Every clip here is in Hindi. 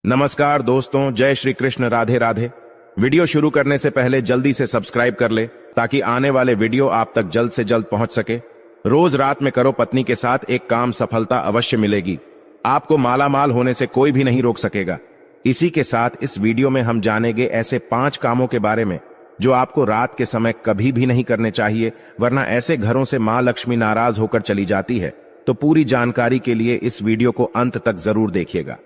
नमस्कार दोस्तों, जय श्री कृष्ण, राधे राधे। वीडियो शुरू करने से पहले जल्दी से सब्सक्राइब कर ले ताकि आने वाले वीडियो आप तक जल्द से जल्द पहुंच सके। रोज रात में करो पत्नी के साथ एक काम, सफलता अवश्य मिलेगी। आपको मालामाल होने से कोई भी नहीं रोक सकेगा। इसी के साथ इस वीडियो में हम जानेंगे ऐसे 5 कामों के बारे में जो आपको रात के समय कभी भी नहीं करने चाहिए, वरना ऐसे घरों से मां लक्ष्मी नाराज होकर चली जाती है। तो पूरी जानकारी के लिए इस वीडियो को अंत तक जरूर देखिएगा।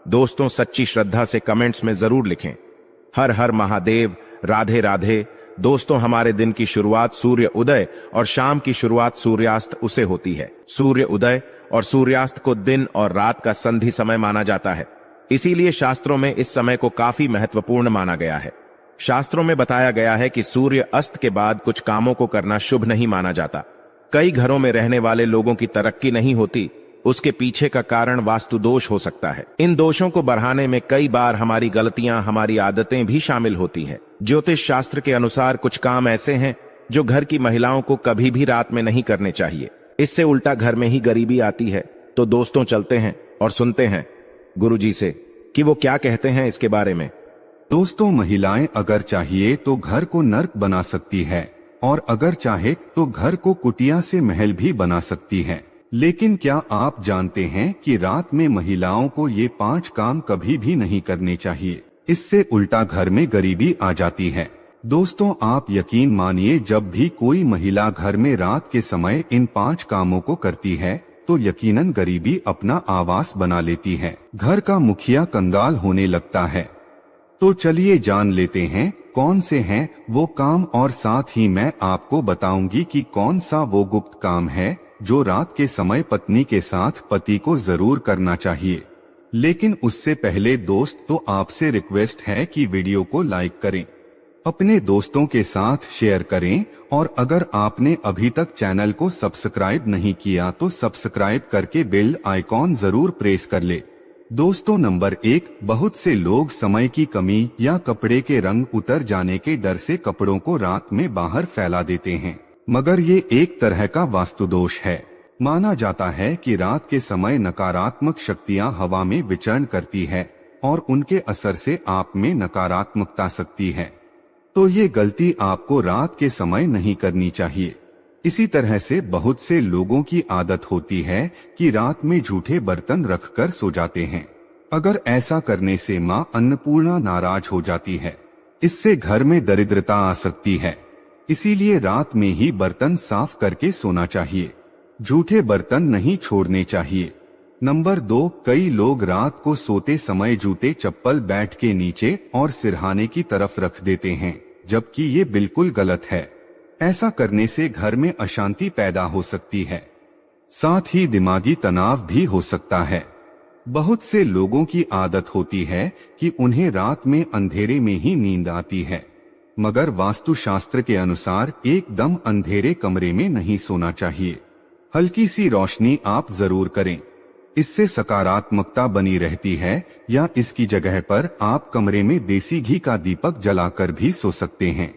दोस्तों, सच्ची श्रद्धा से कमेंट्स में जरूर लिखें हर हर महादेव, राधे राधे। दोस्तों, हमारे दिन की शुरुआत सूर्य उदय और शाम की शुरुआत सूर्यास्त उसे होती है। सूर्य उदय और सूर्यास्त को दिन और रात का संधि समय माना जाता है, इसीलिए शास्त्रों में इस समय को काफी महत्वपूर्ण माना गया है। शास्त्रों में बताया गया है कि सूर्य अस्त के बाद कुछ कामों को करना शुभ नहीं माना जाता। कई घरों में रहने वाले लोगों की तरक्की नहीं होती, उसके पीछे का कारण वास्तु दोष हो सकता है। इन दोषों को बढ़ाने में कई बार हमारी गलतियां, हमारी आदतें भी शामिल होती हैं। ज्योतिष शास्त्र के अनुसार कुछ काम ऐसे हैं जो घर की महिलाओं को कभी भी रात में नहीं करने चाहिए। इससे उल्टा घर में ही गरीबी आती है। तो दोस्तों, चलते हैं और सुनते हैं गुरुजी से कि वो क्या कहते हैं इसके बारे में। दोस्तों, महिलाएं अगर चाहिए तो घर को नर्क बना सकती है और अगर चाहे तो घर को कुटिया से महल भी बना सकती है। लेकिन क्या आप जानते हैं कि रात में महिलाओं को ये 5 काम कभी भी नहीं करने चाहिए। इससे उल्टा घर में गरीबी आ जाती है। दोस्तों, आप यकीन मानिए, जब भी कोई महिला घर में रात के समय इन 5 कामों को करती है तो यकीनन गरीबी अपना आवास बना लेती है। घर का मुखिया कंगाल होने लगता है। तो चलिए जान लेते हैं कौन से हैं वो काम, और साथ ही मैं आपको बताऊंगी कि कौन सा वो गुप्त काम है जो रात के समय पत्नी के साथ पति को जरूर करना चाहिए। लेकिन उससे पहले दोस्त, तो आपसे रिक्वेस्ट है कि वीडियो को लाइक करें, अपने दोस्तों के साथ शेयर करें, और अगर आपने अभी तक चैनल को सब्सक्राइब नहीं किया तो सब्सक्राइब करके बेल आइकॉन जरूर प्रेस कर ले। दोस्तों, नंबर 1, बहुत से लोग समय की कमी या कपड़े के रंग उतर जाने के डर से कपड़ों को रात में बाहर फैला देते हैं, मगर ये एक तरह का वास्तु दोष है। माना जाता है कि रात के समय नकारात्मक शक्तियां हवा में विचरण करती है और उनके असर से आप में नकारात्मकता सकती है। तो ये गलती आपको रात के समय नहीं करनी चाहिए। इसी तरह से बहुत से लोगों की आदत होती है कि रात में झूठे बर्तन रखकर सो जाते हैं। अगर ऐसा करने से मां अन्नपूर्णा नाराज हो जाती है। इससे घर में दरिद्रता आ सकती है। इसीलिए रात में ही बर्तन साफ करके सोना चाहिए। झूठे बर्तन नहीं छोड़ने चाहिए। नंबर 2, कई लोग रात को सोते समय जूते चप्पल बेड के नीचे और सिरहाने की तरफ रख देते हैं, जबकि ये बिल्कुल गलत है। ऐसा करने से घर में अशांति पैदा हो सकती है, साथ ही दिमागी तनाव भी हो सकता है। बहुत से लोगों की आदत होती है कि उन्हें रात में अंधेरे में ही नींद आती है, मगर वास्तुशास्त्र के अनुसार एकदम अंधेरे कमरे में नहीं सोना चाहिए। हल्की सी रोशनी आप जरूर करें, इससे सकारात्मकता बनी रहती है। या इसकी जगह पर आप कमरे में देसी घी का दीपक जलाकर भी सो सकते हैं।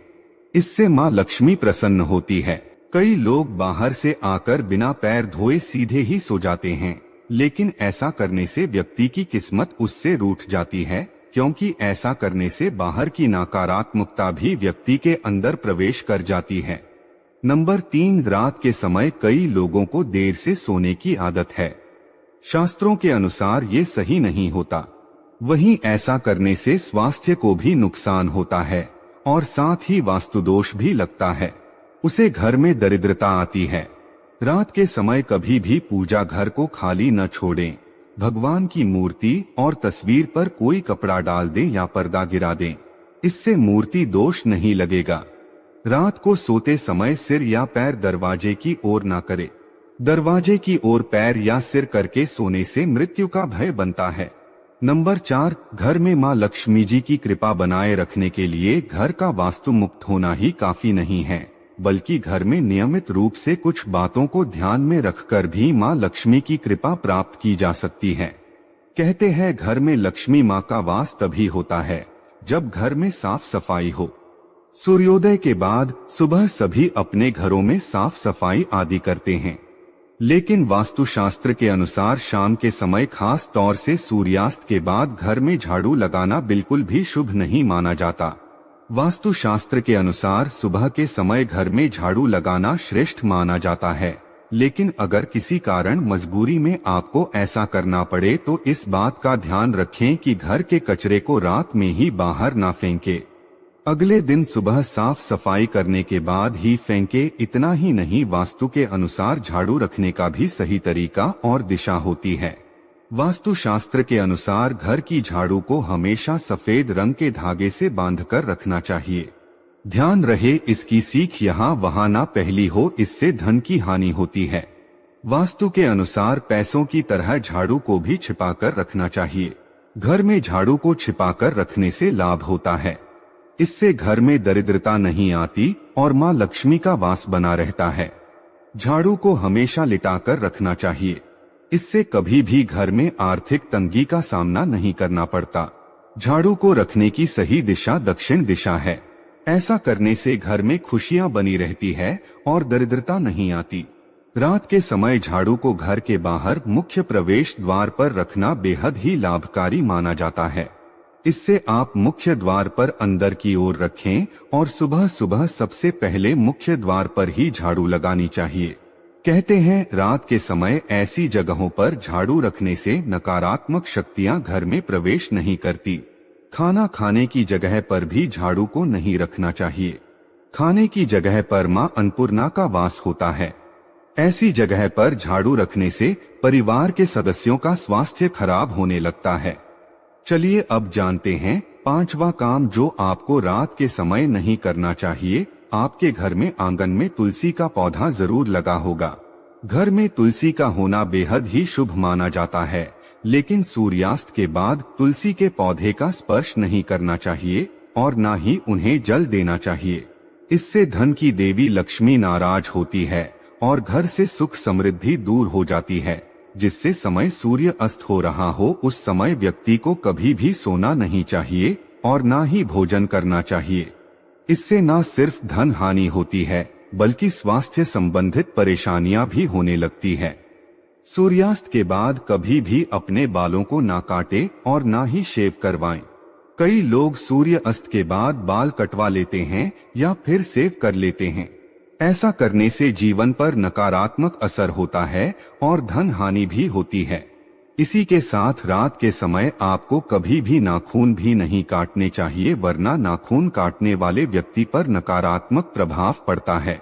इससे मां लक्ष्मी प्रसन्न होती है। कई लोग बाहर से आकर बिना पैर धोए सीधे ही सो जाते हैं, लेकिन ऐसा करने से व्यक्ति की किस्मत उससे रूठ जाती है, क्योंकि ऐसा करने से बाहर की नकारात्मकता भी व्यक्ति के अंदर प्रवेश कर जाती है। नंबर 3, रात के समय कई लोगों को देर से सोने की आदत है। शास्त्रों के अनुसार ये सही नहीं होता। वहीं ऐसा करने से स्वास्थ्य को भी नुकसान होता है और साथ ही वास्तुदोष भी लगता है। उसे घर में दरिद्रता आती है। रात के समय कभी भी पूजा घर को खाली न छोड़ें। भगवान की मूर्ति और तस्वीर पर कोई कपड़ा डाल दें या पर्दा गिरा दें, इससे मूर्ति दोष नहीं लगेगा। रात को सोते समय सिर या पैर दरवाजे की ओर ना करें। दरवाजे की ओर पैर या सिर करके सोने से मृत्यु का भय बनता है। नंबर 4, घर में मां लक्ष्मी जी की कृपा बनाए रखने के लिए घर का वास्तु मुक्त होना ही काफी नहीं है, बल्कि घर में नियमित रूप से कुछ बातों को ध्यान में रखकर भी मां लक्ष्मी की कृपा प्राप्त की जा सकती है। कहते हैं घर में लक्ष्मी मां का वास तभी होता है जब घर में साफ सफाई हो। सूर्योदय के बाद सुबह सभी अपने घरों में साफ सफाई आदि करते हैं। लेकिन वास्तुशास्त्र के अनुसार शाम के समय, खास तौर से सूर्यास्त के बाद, घर में झाड़ू लगाना बिल्कुल भी शुभ नहीं माना जाता। वास्तुशास्त्र के अनुसार सुबह के समय घर में झाड़ू लगाना श्रेष्ठ माना जाता है, लेकिन अगर किसी कारण मजबूरी में आपको ऐसा करना पड़े तो इस बात का ध्यान रखें कि घर के कचरे को रात में ही बाहर ना फेंके। अगले दिन सुबह साफ सफाई करने के बाद ही फेंके। इतना ही नहीं, वास्तु के अनुसार झाड़ू रखने का भी सही तरीका और दिशा होती है। वास्तुशास्त्र के अनुसार घर की झाड़ू को हमेशा सफेद रंग के धागे से बांधकर रखना चाहिए। ध्यान रहे, इसकी सीख यहाँ वहाँ ना पहली हो, इससे धन की हानि होती है। वास्तु के अनुसार पैसों की तरह झाड़ू को भी छिपाकर रखना चाहिए। घर में झाड़ू को छिपाकर रखने से लाभ होता है। इससे घर में दरिद्रता नहीं आती और माँ लक्ष्मी का वास बना रहता है। झाड़ू को हमेशा लिटाकर रखना चाहिए। इससे कभी भी घर में आर्थिक तंगी का सामना नहीं करना पड़ता। झाड़ू को रखने की सही दिशा दक्षिण दिशा है। ऐसा करने से घर में खुशियां बनी रहती है और दरिद्रता नहीं आती। रात के समय झाड़ू को घर के बाहर मुख्य प्रवेश द्वार पर रखना बेहद ही लाभकारी माना जाता है। इससे आप मुख्य द्वार पर अंदर की ओर रखें और सुबह सुबह सबसे पहले मुख्य द्वार पर ही झाड़ू लगानी चाहिए। कहते हैं, रात के समय ऐसी जगहों पर झाड़ू रखने से नकारात्मक शक्तियां घर में प्रवेश नहीं करती। खाना खाने की जगह पर भी झाड़ू को नहीं रखना चाहिए। खाने की जगह पर मां अन्नपूर्णा का वास होता है। ऐसी जगह पर झाड़ू रखने से परिवार के सदस्यों का स्वास्थ्य खराब होने लगता है। चलिए अब जानते हैं पांचवा काम जो आपको रात के समय नहीं करना चाहिए। आपके घर में आंगन में तुलसी का पौधा जरूर लगा होगा। घर में तुलसी का होना बेहद ही शुभ माना जाता है, लेकिन सूर्यास्त के बाद तुलसी के पौधे का स्पर्श नहीं करना चाहिए और न ही उन्हें जल देना चाहिए। इससे धन की देवी लक्ष्मी नाराज होती है और घर से सुख समृद्धि दूर हो जाती है। जिससे समय सूर्य अस्त हो रहा हो उस समय व्यक्ति को कभी भी सोना नहीं चाहिए और न ही भोजन करना चाहिए। इससे न सिर्फ धन हानि होती है बल्कि स्वास्थ्य संबंधित परेशानियां भी होने लगती है। सूर्यास्त के बाद कभी भी अपने बालों को ना काटे और ना ही शेव करवाएं। कई लोग सूर्य अस्त के बाद बाल कटवा लेते हैं या फिर सेव कर लेते हैं। ऐसा करने से जीवन पर नकारात्मक असर होता है और धन हानि भी होती है। इसी के साथ रात के समय आपको कभी भी नाखून भी नहीं काटने चाहिए, वरना नाखून काटने वाले व्यक्ति पर नकारात्मक प्रभाव पड़ता है।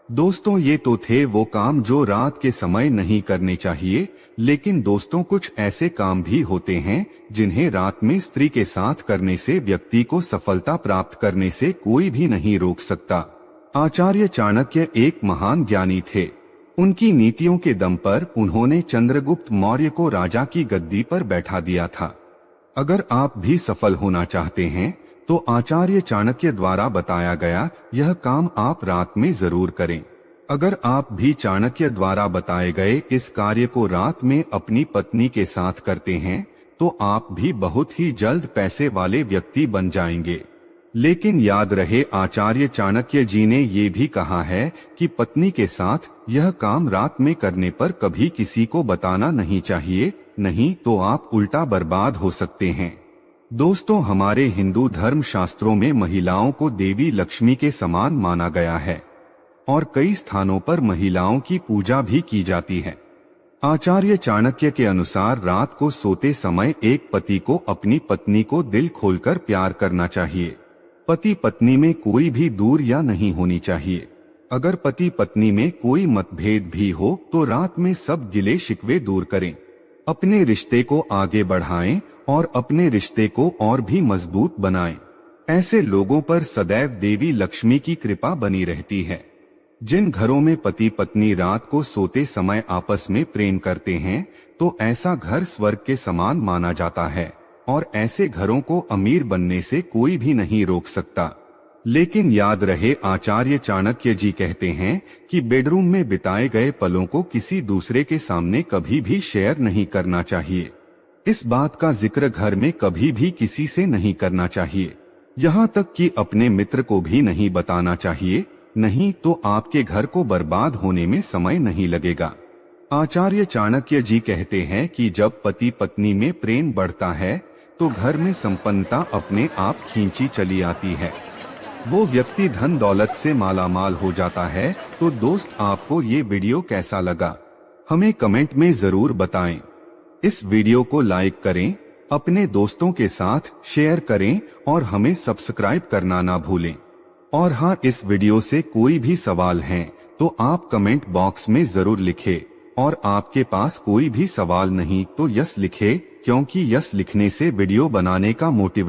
दोस्तों, ये तो थे वो काम जो रात के समय नहीं करने चाहिए, लेकिन दोस्तों कुछ ऐसे काम भी होते हैं जिन्हें रात में स्त्री के साथ करने से व्यक्ति को सफलता प्राप्त करने से कोई भी नहीं रोक सकता। आचार्य चाणक्य एक महान ज्ञानी थे। उनकी नीतियों के दम पर उन्होंने चंद्रगुप्त मौर्य को राजा की गद्दी पर बैठा दिया था। अगर आप भी सफल होना चाहते हैं तो आचार्य चाणक्य द्वारा बताया गया यह काम आप रात में जरूर करें। अगर आप भी चाणक्य द्वारा बताए गए इस कार्य को रात में अपनी पत्नी के साथ करते हैं तो आप भी बहुत ही जल्द पैसे वाले व्यक्ति बन जाएंगे। लेकिन याद रहे, आचार्य चाणक्य जी ने ये भी कहा है कि पत्नी के साथ यह काम रात में करने पर कभी किसी को बताना नहीं चाहिए, नहीं तो आप उल्टा बर्बाद हो सकते हैं। दोस्तों, हमारे हिंदू धर्म शास्त्रों में महिलाओं को देवी लक्ष्मी के समान माना गया है और कई स्थानों पर महिलाओं की पूजा भी की जाती है। आचार्य चाणक्य के अनुसार रात को सोते समय एक पति को अपनी पत्नी को दिल खोलकर प्यार करना चाहिए। पति पत्नी में कोई भी दूर या नहीं होनी चाहिए। अगर पति पत्नी में कोई मतभेद भी हो तो रात में सब गिले शिकवे दूर करें। अपने रिश्ते को आगे बढ़ाएं और अपने रिश्ते को और भी मजबूत बनाएं। ऐसे लोगों पर सदैव देवी लक्ष्मी की कृपा बनी रहती है। जिन घरों में पति पत्नी रात को सोते समय आपस में प्रेम करते हैं तो ऐसा घर स्वर्ग के समान माना जाता है और ऐसे घरों को अमीर बनने से कोई भी नहीं रोक सकता। लेकिन याद रहे, आचार्य चाणक्य जी कहते हैं कि बेडरूम में बिताए गए पलों को किसी दूसरे के सामने कभी भी शेयर नहीं करना चाहिए। इस बात का जिक्र घर में कभी भी किसी से नहीं करना चाहिए, यहाँ तक कि अपने मित्र को भी नहीं बताना चाहिए, नहीं तो आपके घर को बर्बाद होने में समय नहीं लगेगा। आचार्य चाणक्य जी कहते हैं कि जब पति पत्नी में प्रेम बढ़ता है तो घर में संपन्नता अपने आप खींची चली आती है। वो व्यक्ति धन दौलत से मालामाल हो जाता है। तो दोस्त, आपको ये वीडियो कैसा लगा हमें कमेंट में जरूर बताएं। इस वीडियो को लाइक करें, अपने दोस्तों के साथ शेयर करें और हमें सब्सक्राइब करना ना भूलें। और हाँ, इस वीडियो से कोई भी सवाल है तो आप कमेंट बॉक्स में जरूर लिखें। और आपके पास कोई भी सवाल नहीं तो यस लिखें, क्योंकि यस लिखने से वीडियो बनाने का मोटिवेशन